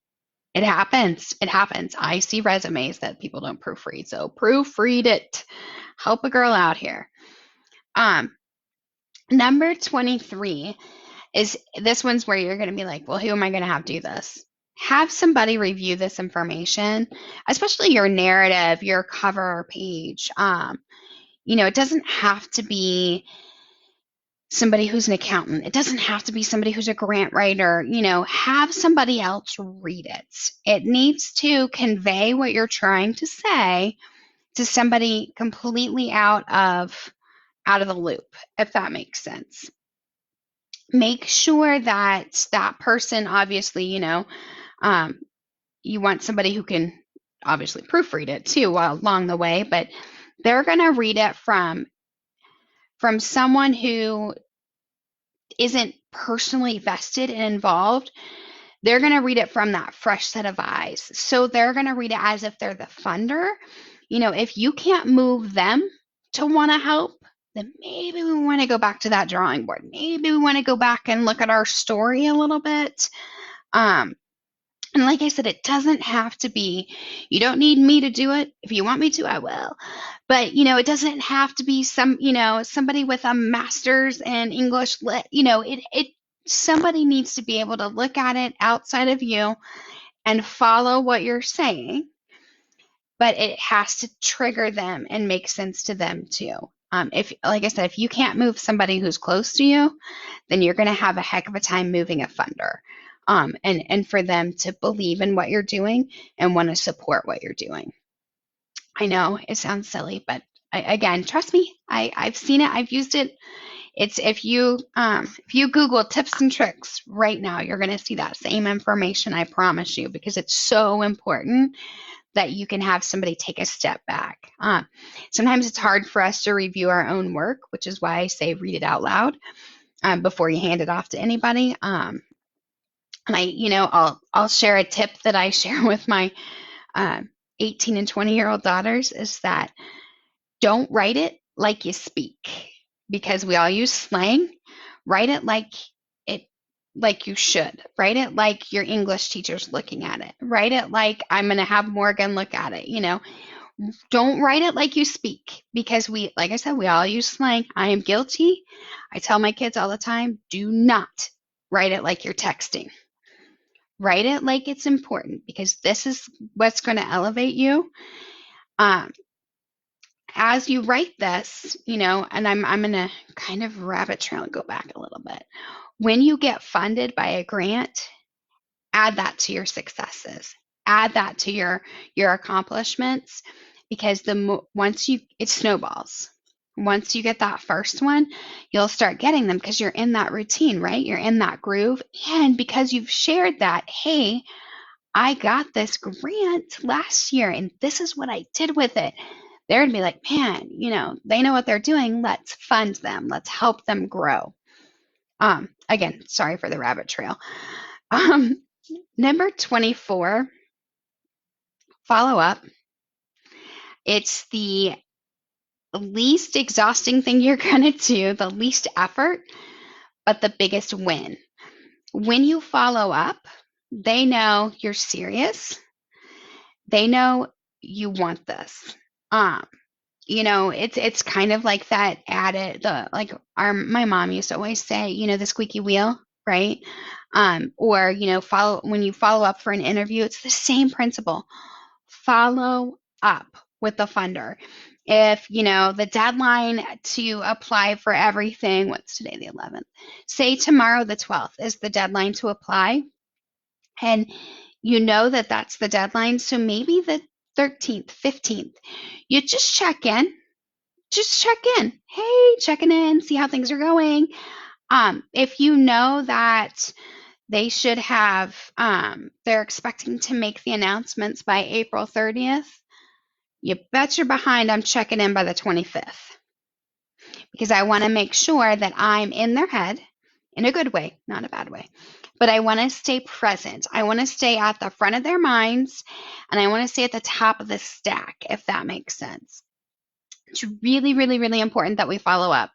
it happens. It happens. I see resumes that people don't proofread. So proofread it. Help a girl out here. Number 23 is this one's where you're going to be like, well, who am I going to have do this? Have somebody review this information, especially your narrative, your cover page. It doesn't have to be somebody who's an accountant. It doesn't have to be somebody who's a grant writer. Have somebody else read it. It needs to convey what you're trying to say to somebody completely out of the loop, if that makes sense. Make sure that that person, obviously, you want somebody who can obviously proofread it too while along the way, but they're going to read it from someone who isn't personally vested and involved. They're going to read it from that fresh set of eyes. So they're going to read it as if they're the funder. If you can't move them to want to help, then maybe we want to go back to that drawing board. Maybe we want to go back and look at our story a little bit. And like I said, it doesn't have to be, you don't need me to do it. If you want me to, I will. But, it doesn't have to be somebody with a master's in English lit. Somebody needs to be able to look at it outside of you and follow what you're saying. But it has to trigger them and make sense to them too. Like I said, if you can't move somebody who's close to you, then you're going to have a heck of a time moving a funder. And for them to believe in what you're doing and want to support what you're doing. I know it sounds silly, but again, trust me, I've seen it, I've used it. It's if you Google tips and tricks right now, you're going to see that same information. I promise you, because it's so important that you can have somebody take a step back. Sometimes it's hard for us to review our own work, which is why I say read it out loud before you hand it off to anybody. And I'll share a tip that I share with my 18 and 20-year-old daughters is that don't write it like you speak, because we all use slang. Write it like you should. Write it like your English teacher's looking at it. Write it like I'm going to have Morgan look at it. Don't write it like you speak, because like I said, we all use slang. I am guilty. I tell my kids all the time, do not write it like you're texting. Write it like it's important, because this is what's going to elevate you. As you write this, and I'm going to kind of rabbit trail and go back a little bit. When you get funded by a grant, add that to your successes. Add that to your accomplishments, because it snowballs. Once you get that first one, you'll start getting them because you're in that routine, right? You're in that groove. And because you've shared that, hey, I got this grant last year and this is what I did with it. They're going to be like, man, they know what they're doing. Let's fund them. Let's help them grow. Again, sorry for the rabbit trail. Number 24, follow up. It's the least exhausting thing you're going to do, the least effort, but the biggest win. When you follow up, they know you're serious. They know you want this. It's kind of like that added, my mom used to always say, the squeaky wheel, right? Or, when you follow up for an interview, it's the same principle. Follow up with the funder. If, the deadline to apply for everything, what's today, the 11th? Say tomorrow, the 12th, is the deadline to apply. And that's the deadline. So maybe 13th, 15th. You just check in. Just check in. Hey, checking in, see how things are going. If you know that they should have, they're expecting to make the announcements by April 30th, you bet you're behind I'm checking in by the 25th, because I want to make sure that I'm in their head in a good way, not a bad way. But I want to stay present. I want to stay at the front of their minds, and I want to stay at the top of the stack, if that makes sense. It's really, really, really important that we follow up.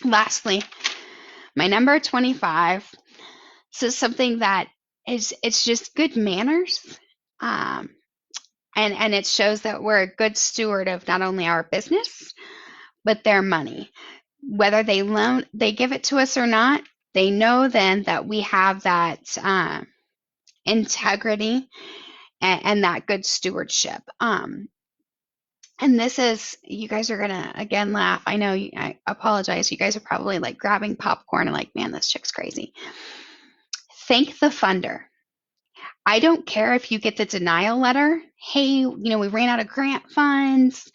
Lastly, my number 25. So something that it's just good manners. And it shows that we're a good steward of not only our business, but their money. Whether they give it to us or not, they know then that we have that integrity and that good stewardship. And this is, you guys are gonna again laugh. I know, I apologize. You guys are probably like grabbing popcorn and like, man, this chick's crazy. Thank the funder. I don't care if you get the denial letter. Hey, we ran out of grant funds.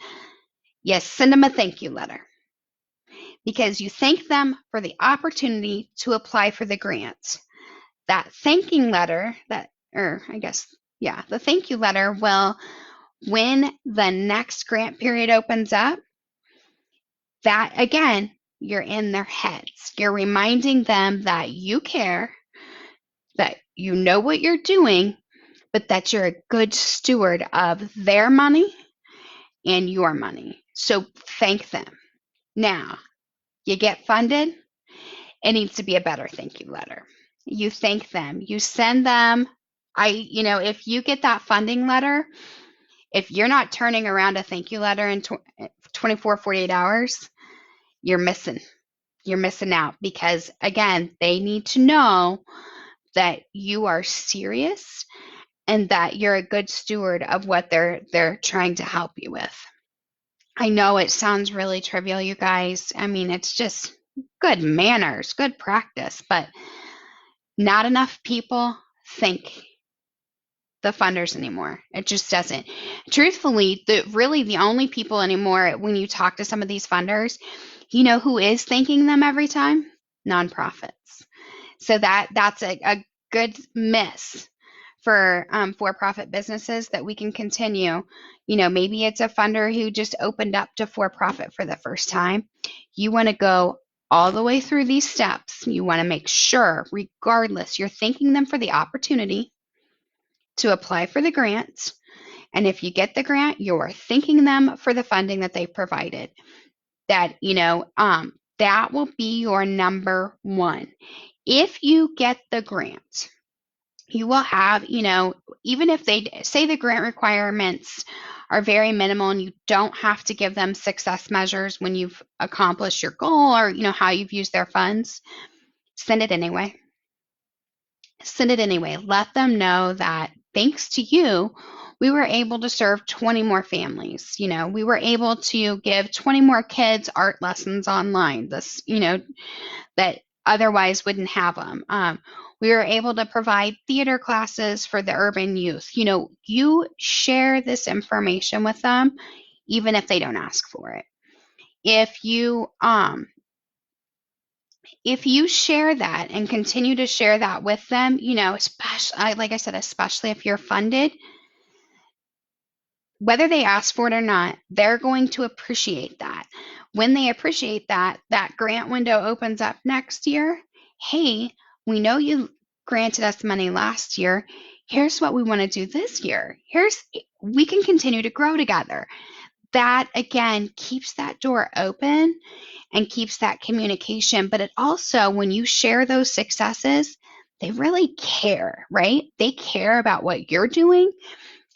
Yes, send them a thank you letter, because you thank them for the opportunity to apply for the grant. That thanking letter, the thank you letter will, when the next grant period opens up, that again, you're in their heads. You're reminding them that you care, that you know what you're doing, but that you're a good steward of their money and your money. So thank them. Now, you get funded, it needs to be a better thank you letter. You thank them. You send them, if you get that funding letter, if you're not turning around a thank you letter in 24, 48 hours, you're missing out, because again, they need to know that you are serious and that you're a good steward of what they're trying to help you with. I know it sounds really trivial, you guys. I mean, it's just good manners, good practice, but not enough people thank the funders anymore. It just doesn't. Truthfully, the only people anymore, when you talk to some of these funders, who is thanking them every time? Nonprofits. So that's a good miss for for-profit businesses that we can continue. Maybe it's a funder who just opened up to for-profit for the first time. You want to go all the way through these steps. You want to make sure, regardless, you're thanking them for the opportunity to apply for the grant. And if you get the grant, you're thanking them for the funding that they provided. That, that will be your number one. If you get the grant, you will have, even if they say the grant requirements are very minimal and you don't have to give them success measures when you've accomplished your goal, or, how you've used their funds, send it anyway. Send it anyway. Let them know that thanks to you, we were able to serve 20 more families. We were able to give 20 more kids art lessons online, that otherwise wouldn't have them. We were able to provide theater classes for the urban youth. You share this information with them, even if they don't ask for it. If you share that and continue to share that with them, especially, like I said, especially if you're funded, whether they ask for it or not, they're going to appreciate that. When they appreciate that, that grant window opens up next year. Hey, we know you granted us money last year. Here's what we want to do this year. We can continue to grow together. That, again, keeps that door open and keeps that communication. But it also, when you share those successes, they really care, right? They care about what you're doing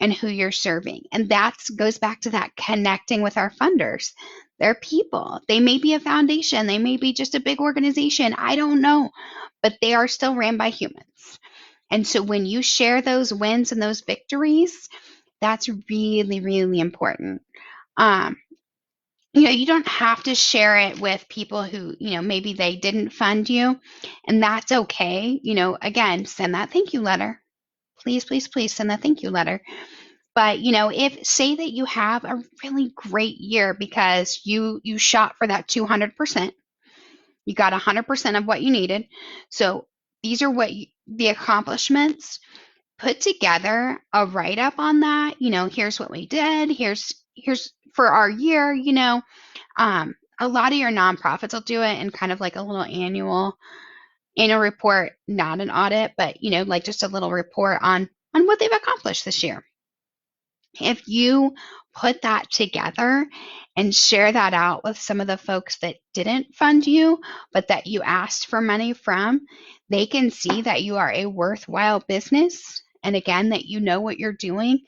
and who you're serving. And that goes back to that connecting with our funders. They're people. They may be a foundation. They may be just a big organization. I don't know. But they are still ran by humans. And so when you share those wins and those victories, that's really, really important. You don't have to share it with people who, maybe they didn't fund you, and that's okay. Again, send that thank you letter. Please, please, please send that thank you letter. But if say that you have a really great year because you shot for that 200%, you got 100% of what you needed. So these are the accomplishments. Put together a write up on that. Here's what we did. Here's for our year. A lot of your nonprofits will do it in kind of like a little annual report, not an audit, but like just a little report on what they've accomplished this year. If you put that together and share that out with some of the folks that didn't fund you, but that you asked for money from, they can see that you are a worthwhile business. And again, that you know what you're doing.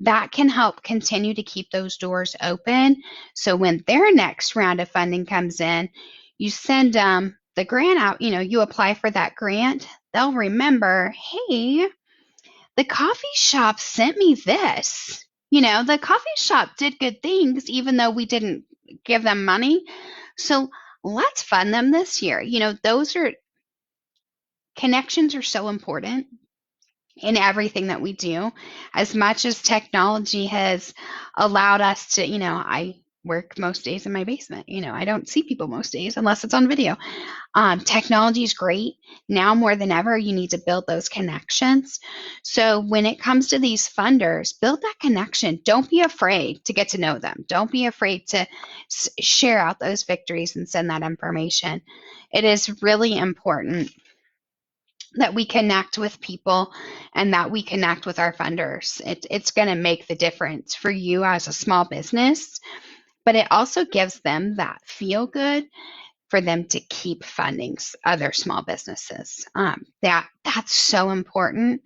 That can help continue to keep those doors open. So when their next round of funding comes in, you send them the grant out, you apply for that grant. They'll remember, hey, the coffee shop sent me this. The coffee shop did good things, even though we didn't give them money. So let's fund them this year. Those connections are so important in everything that we do. As much as technology has allowed us to, I work most days in my basement. I don't see people most days unless it's on video. Technology is great. Now more than ever, you need to build those connections. So when it comes to these funders, build that connection. Don't be afraid to get to know them. Don't be afraid to share out those victories and send that information. It is really important that we connect with people and that we connect with our funders. It's going to make the difference for you as a small business, but it also gives them that feel good for them to keep funding other small businesses. That's so important.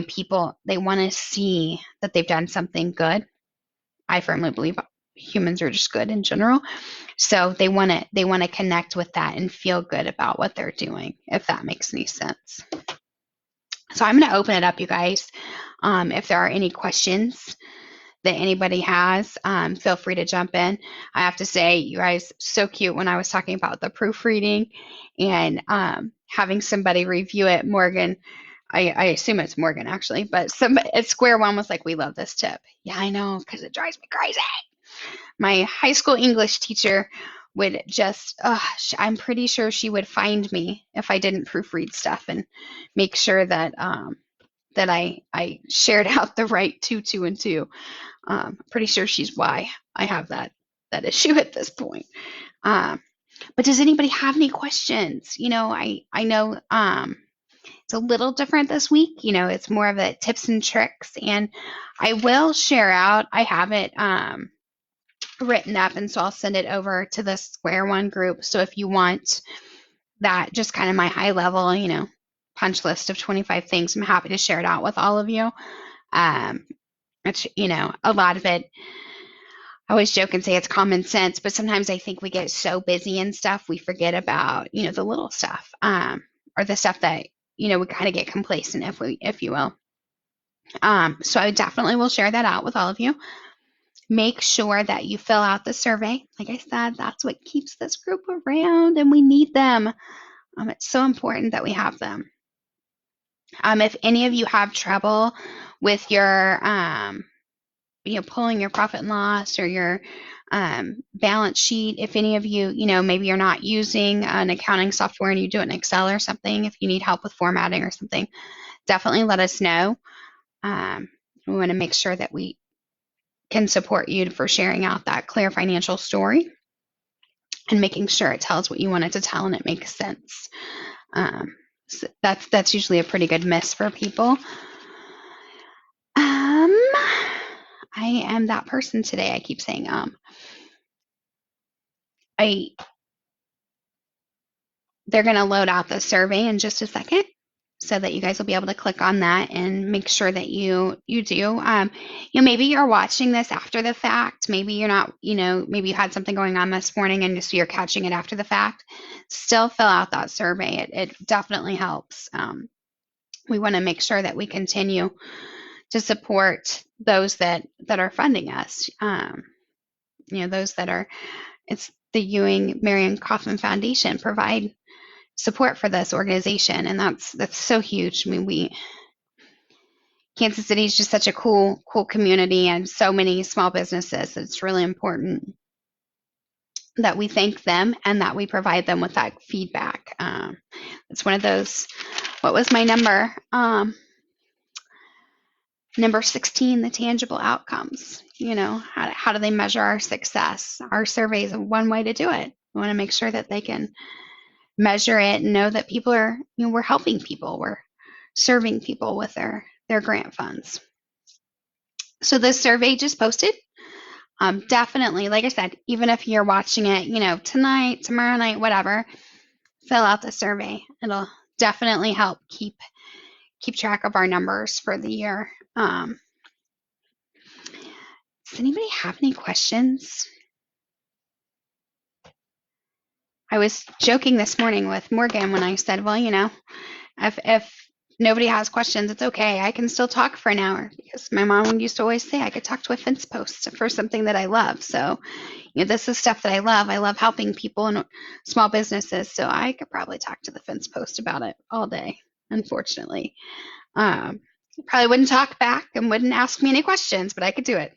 People, they want to see that they've done something good. I firmly believe humans are just good in general. So they want to connect with that and feel good about what they're doing, if that makes any sense. So I'm going to open it up, you guys. If there are any questions that anybody has, feel free to jump in. I have to say, you guys, so cute when I was talking about the proofreading and having somebody review it. Morgan, I assume it's Morgan actually, but somebody at Square One was like, "We love this tip." Yeah, I know, because it drives me crazy. My high school English teacher would just, I'm pretty sure she would find me if I didn't proofread stuff and make sure that that I shared out the right 2, 2, and 2. Pretty sure she's why I have that issue at this point. But does anybody have any questions? I know it's a little different this week. It's more of a tips and tricks, and I will share out. I have it written up, and so I'll send it over to the Square One group. So if you want that, just kind of my high level, punch list of 25 things, I'm happy to share it out with all of you. It's, a lot of it, I always joke and say it's common sense, but sometimes I think we get so busy and stuff, we forget about, the little stuff, or the stuff that, we kind of get complacent, if you will. So I definitely will share that out with all of you. Make sure that you fill out the survey. Like I said, that's what keeps this group around, and we need them. It's so important that we have them. If any of you have trouble with your, pulling your profit and loss or your balance sheet, if any of you, maybe you're not using an accounting software and you do it in Excel or something, if you need help with formatting or something, definitely let us know. We want to make sure that we can support you for sharing out that clear financial story and making sure it tells what you want it to tell and it makes sense. So that's usually a pretty good miss for people. I am that person today. I keep saying they're going to load out the survey in just a second, so that you guys will be able to click on that and make sure that you do. Maybe you're watching this after the fact. Maybe you're not, maybe you had something going on this morning and so you're catching it after the fact. Still fill out that survey. It definitely helps. We want to make sure that we continue to support those that are funding us. Those that are, it's the Ewing Marion Kauffman Foundation provide support for this organization, and that's so huge. I mean, Kansas City is just such a cool community and so many small businesses. It's really important that we thank them and that we provide them with that feedback. It's one of those. What was my number? Number 16, the tangible outcomes. How do they measure our success? Our survey is one way to do it. We want to make sure that they can measure it and know that people are, we're helping people, we're serving people with their grant funds. So this survey just posted. Definitely, like I said, even if you're watching it, tonight, tomorrow night, whatever, fill out the survey. It'll definitely help keep track of our numbers for the year. Does anybody have any questions? I was joking this morning with Morgan when I said, well, if nobody has questions, it's okay. I can still talk for an hour, because my mom used to always say I could talk to a fence post for something that I love. So, this is stuff that I love. I love helping people and small businesses. So I could probably talk to the fence post about it all day, unfortunately. Probably wouldn't talk back and wouldn't ask me any questions, but I could do it.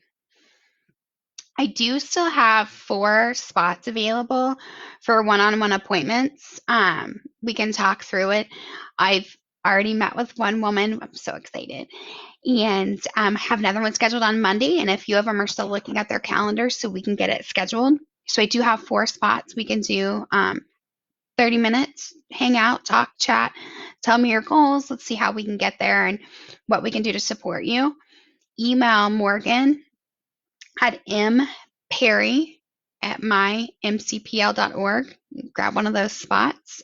I do still have 4 spots available for one-on-one appointments. We can talk through it. I've already met with one woman. I'm so excited. And have another one scheduled on Monday. And a few of them are still looking at their calendars so we can get it scheduled. So I do have 4 spots. We can do 30 minutes, hang out, talk, chat, tell me your goals. Let's see how we can get there and what we can do to support you. Email Morgan at mperry@mymcpl.org. Grab one of those spots.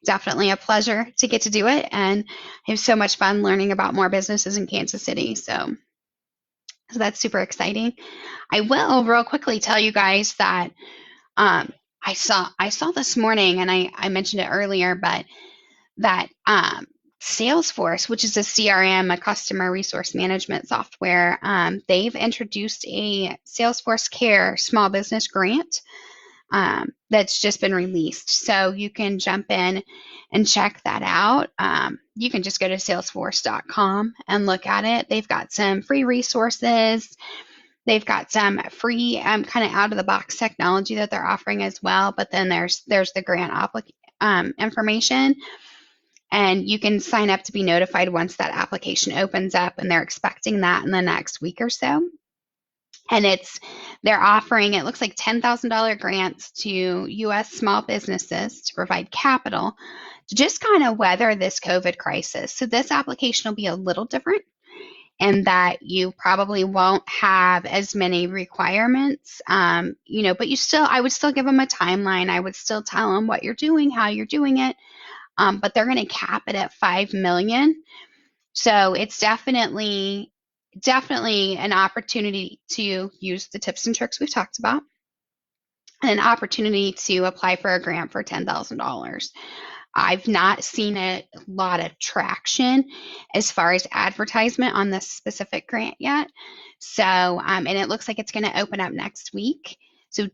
Definitely a pleasure to get to do it, and I have so much fun learning about more businesses in Kansas City. So that's super exciting. I will real quickly tell you guys that I saw this morning, and I mentioned it earlier, but that Salesforce, which is a CRM, a customer resource management software, they've introduced a Salesforce Care small business grant that's just been released. So you can jump in and check that out. You can just go to salesforce.com and look at it. They've got some free resources. They've got some free kind of out of the box technology that they're offering as well. But then there's the grant information. And you can sign up to be notified once that application opens up, and they're expecting that in the next week or so. And they're offering, it looks like $10,000 grants to U.S. small businesses to provide capital to just kind of weather this COVID crisis. So this application will be a little different in that you probably won't have as many requirements, but I would still give them a timeline. I would still tell them what you're doing, how you're doing it. But they're going to cap it at $5 million. So it's definitely an opportunity to use the tips and tricks we've talked about, and an opportunity to apply for a grant for $10,000. I've not seen a lot of traction as far as advertisement on this specific grant yet. So, and it looks like it's going to open up next week. So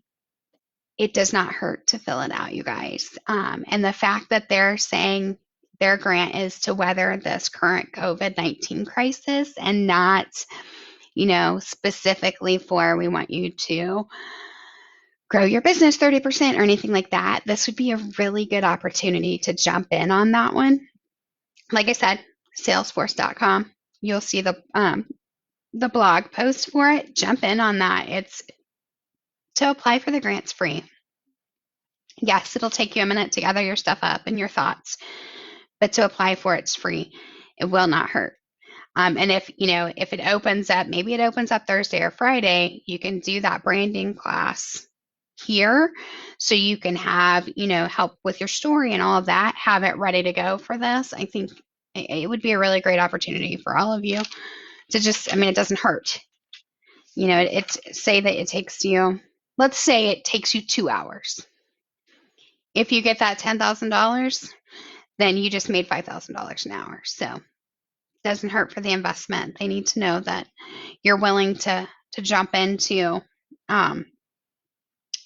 it does not hurt to fill it out, you guys. And the fact that they're saying their grant is to weather this current COVID-19 crisis, and not, specifically for we want you to grow your business 30% or anything like that. This would be a really good opportunity to jump in on that one. Like I said, salesforce.com. You'll see the blog post for it. Jump in on that. It's to apply for the grants free. Yes, it'll take you a minute to gather your stuff up and your thoughts, but to apply for it's free. It will not hurt. And if it opens up, maybe it opens up Thursday or Friday, you can do that branding class here, so you can have help with your story and all of that, have it ready to go for this. I think it would be a really great opportunity for all of you to just, it doesn't hurt. Say that it takes you, let's say it takes you 2 hours. If you get that $10,000, then you just made $5,000 an hour. So it doesn't hurt for the investment. They need to know that you're willing to jump into.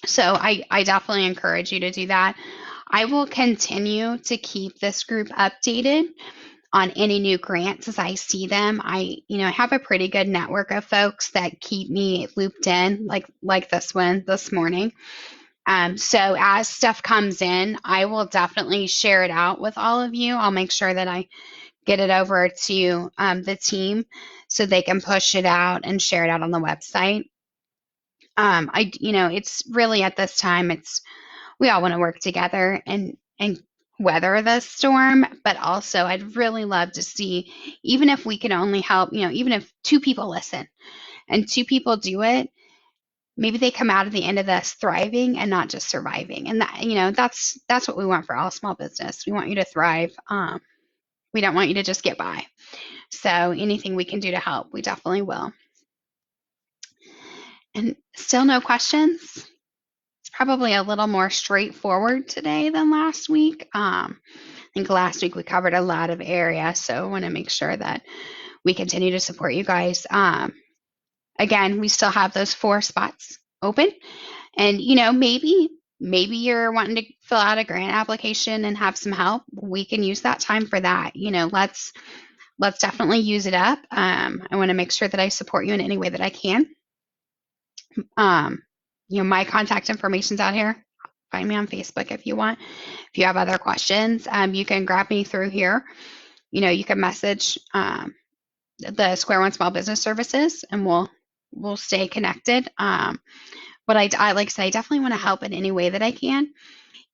So I definitely encourage you to do that. I will continue to keep this group updated on any new grants as I see them. I have a pretty good network of folks that keep me looped in, like this one this morning. So as stuff comes in, I will definitely share it out with all of you. I'll make sure that I get it over to the team so they can push it out and share it out on the website. It's really at this time, we all want to work together and weather the storm, but also I'd really love to see, even if we can only help, even if 2 people listen and 2 people do it, maybe they come out at the end of this thriving and not just surviving. And that's what we want for all small business. We want you to thrive. We don't want you to just get by. So anything we can do to help, we definitely will. And still no questions? It's probably a little more straightforward today than last week. I think last week we covered a lot of area, so I want to make sure that we continue to support you guys. Again, we still have those 4 spots open, and maybe you're wanting to fill out a grant application and have some help. We can use that time for that. Let's definitely use it up. I want to make sure that I support you in any way that I can. My contact information's out here. Find me on Facebook if you want. If you have other questions, you can grab me through here. You can message the Square One Small Business Services, and we'll stay connected. But I like I said, I definitely want to help in any way that I can,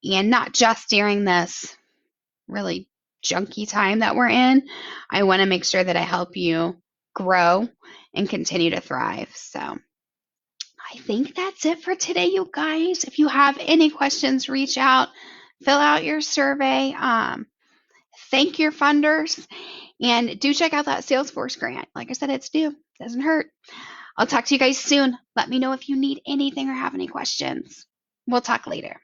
and not just during this really junky time that we're in. I want to make sure that I help you grow and continue to thrive. So I think that's it for today, you guys. If you have any questions, reach out, fill out your survey, thank your funders, and do check out that Salesforce grant. Like I said, it's due. Doesn't hurt. I'll talk to you guys soon. Let me know if you need anything or have any questions. We'll talk later.